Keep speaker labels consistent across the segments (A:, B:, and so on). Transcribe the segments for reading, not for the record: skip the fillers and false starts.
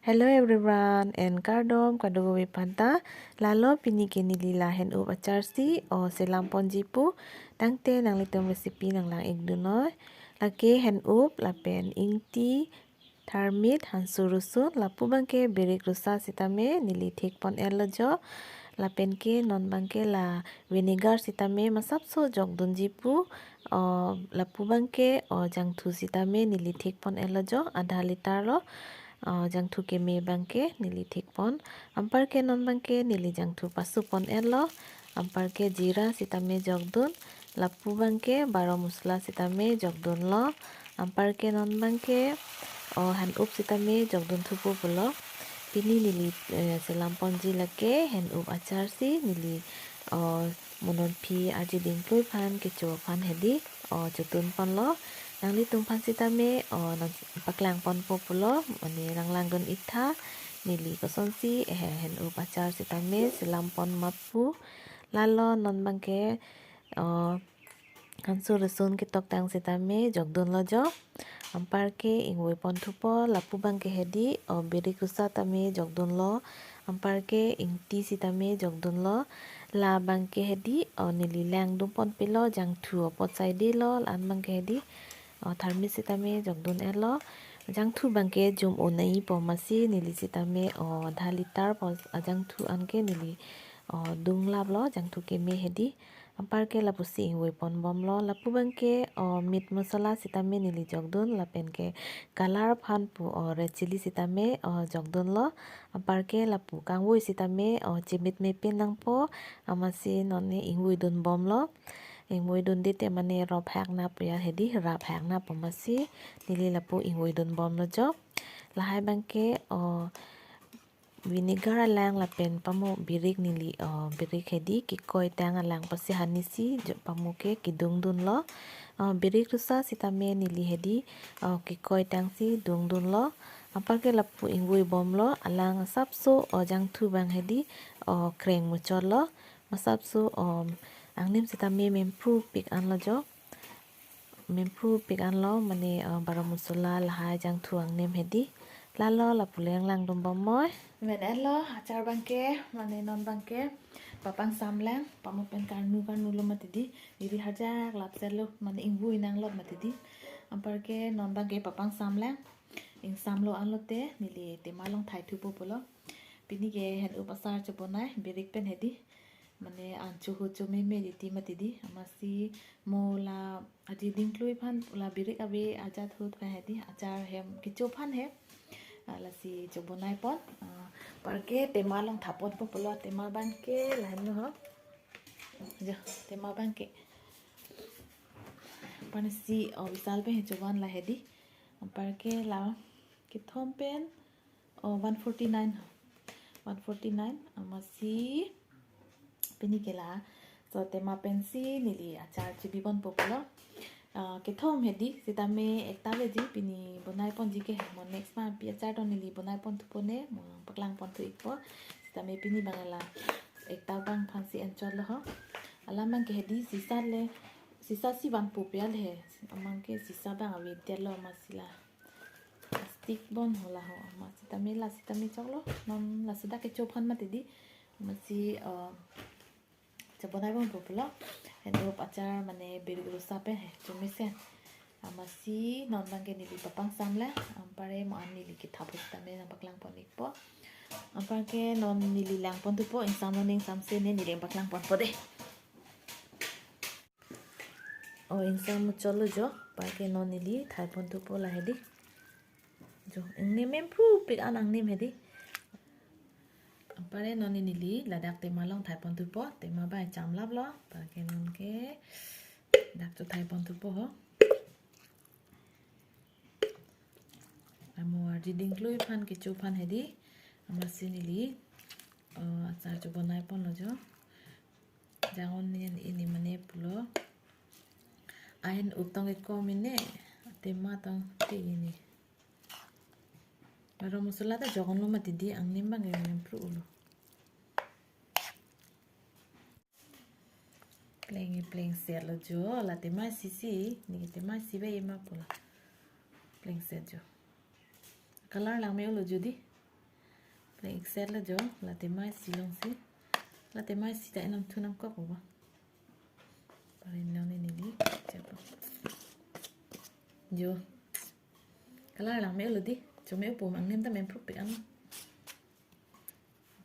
A: Hello everyone, and kardom kadogowi panta lalo pini kini lila hen up achar si o selam ponjipu tangte nang litom resipi nang lang igdunoy lake hen up lapen ingti tharmit hansu rusun lapu bangke berik rusa sitame nili thik pon elojo lapen ke non bangke la vinegar sitame masapso jok dunjipu o lapu bangke o jangthu sitame nili thik pon elojo adha liter lo jang thu ke me bangke nili thik pon ampar ke non bangke nili jang thu pasu pon elo ampar ke jira sitame jogdun lapu bangke baro musla sitame jogdun lo ampar ke non bangke han up sitame jogdun thupu pulo pini nili selam ponji lake hen up achar si nili monon phi aji dingklui phan kecho phan hedi jotun pon lo nangli tungpan sitame nang paklang pon populo mani lang don itha nili kosonsi hen up achar sitame selam pon mapu lalo non bangke kansu resun kitok tang sitame jogdon lojo ampar ke ingwe pon thupo lapu bangke hedi beri kusa tame jogdon lo ampar ke ingti sitame jogdon lo la bangke hedi nili lang dum pon pilo jang thu pot saidi lo lan bangke hedi tharmi sitame jogdon elo jang thu bangke jum onai pomasi nili sitame dha liter pos jang thu anke nili dung lab lo jang thu ke me hedi ampar ke lapu si ingwe pon bom lo lapu bangke meat masala sitame nili jogdon lapen ke color phan pu red chili sitame jogdon lo ampar ke lapu kangwoi sitame chimit me pinang po amasi nonne ingwe don bom lo ingwe don dite mane rop hak na priya hedi rap hak na pomasi nili lapu ingwe don bom lo jo lahai bangke vinegar alang lapen pamu birik nili birik hedi kikoi tang alang pasi hanisi pamu ke kidung dun lo birik rusa sitame nili hedi kikoi tang si dung dun lo ampar ke lapu ingui bom lo alang sapso jang thu bang hedi kreng muchor lo masapso angnim sitame mempru pik an lo jo mempru pik an lo mane baro musala lahai jang thu angnim hedi lalo lapu leng lang dum bom moy men elo achar bangke mane non bangke papang samlang pamupen karnu lo matidi diri hajak lap selo mane ingui nang lot matidi ampar ke non bangke papang samlang ing samlo anlote nili te malong thai thu popolo pini ke hen upasar chobonai birik pen hedi mane anchu hu chome me diti matidi amasi mola aji dingklui phan la birik abe ajat hut ka hedi achar hem kicho phan he lasi chobonai pon parke tema long thapot populo tema bangke lain no ho jo tema bangke panasi visal pe choban la hedi parke la kithom pen 149 amasi pini kela so tema pensi nili achar chibi bon populo kithom hedi sitame ekta beji pini bonai pon jike mo next ma pi achar to nili bonai pon thupone mo paklang pon thu ikpo sitame pini bangala ekta bang phansi enchol ho alamang ke hedi sisa si bang pupial he amang ke sisa bang awi telo masila stick bon hola ho masitame la sitame choklo non la sida ke chophan matidi masi bonai pon populo henop achar mane berguru sape he chumisen amasi non bangke nili papang samla ampare mo an nili ki thaput tame na paklang pon ikpo ampake non nili lang pon tupo ing samoning samse ne nili paklang pon pode ing samu cholo jo pake non nili thai pon tupo la hedi jo ing ne mem pru pik anang nim hedi ampare noni nili ladak tema long thai pon tupo tema bai cham lap lo pake non ke dak cho thai pon tupo ho amo arji dingklui phan kichu phan hedi amasi nili achar cho bonai pon lo jo jangon ini mane pulo ain utong ko mine tema tong ti ini baro musala ta jogon lo matidi angnim bang empru ulo pleng ser lo jo la tema sisi ni tema sibe ema pula pleng ser jo color lang me ulo jodi Play excel là jo, là tem mai si long si. Là tem mai si tại 5 thu 5 cốc rồi. Pare nào này đi. Cepat. Jo. Kalau lang meo ludi, chome upo mang nem ta mem pro pe ano.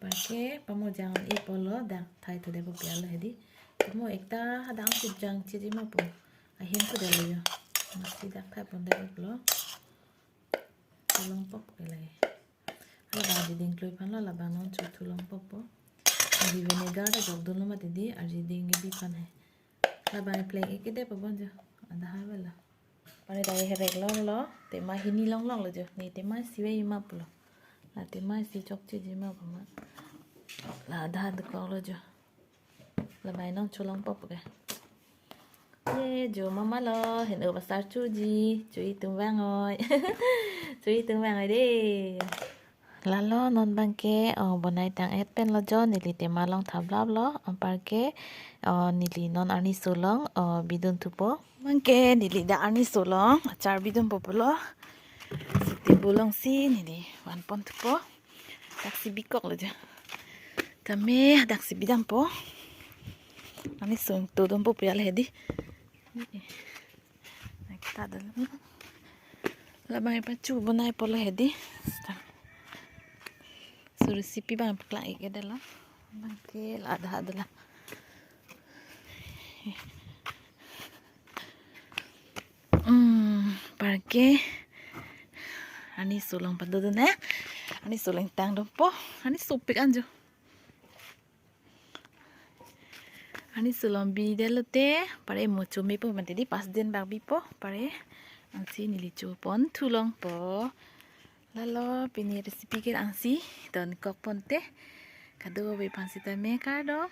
A: Pakai pamojangan ipolo dak thai tu de po piala hedi. Mo ekta hadang sujang chiji ma po. Ahem tu de lo. Masih dak thai pon de po. Tulong pop ke lai. Ala ba di ding kloi pan la ba non chu tulong pop po. Di vinegar da jog dun ma di arji ding di pan hai. La ba play ke de po bon jo. Ada hai wala. Pane dai herek lo te mai hini long lo jo. Ni te mai siwe ma po lo. La te mai si chok chiji ma po ma. Là đã được con rồi chưa? Là bài nông chú long bốc kìa. Yeah, chú mama lo, hiện ở bà sao chú gì? Chú ý tương vang rồi. Chú ý tương vang rồi đi. Là lo non bang ke bon nai tang et pen lo jo nili te ma long thab lab lo ampar ke nili non ani solong bidun tupo. Bang ke nili da ani solong achar bidun popo lo. Siti bulong si nili wan pon tupo. Taksi bikok lo jo. Kami dak si bidang po. Ani sung tudong po piala hedi. Kita dalam. Labang ipa cuba naik pola hedi. So resipi bang peklak ike dalam. Bangke lah ada adalah. Parke. Ani sulang pada tu na. Ani sulang tang dong po. Ani supik anjo. Ani sulong bi delote pare mo chome po mate di pas den bag bi po pare ansi nili pon tulong po lalo pini resipi ke ansi don kok ponte kado be pansi ta me kado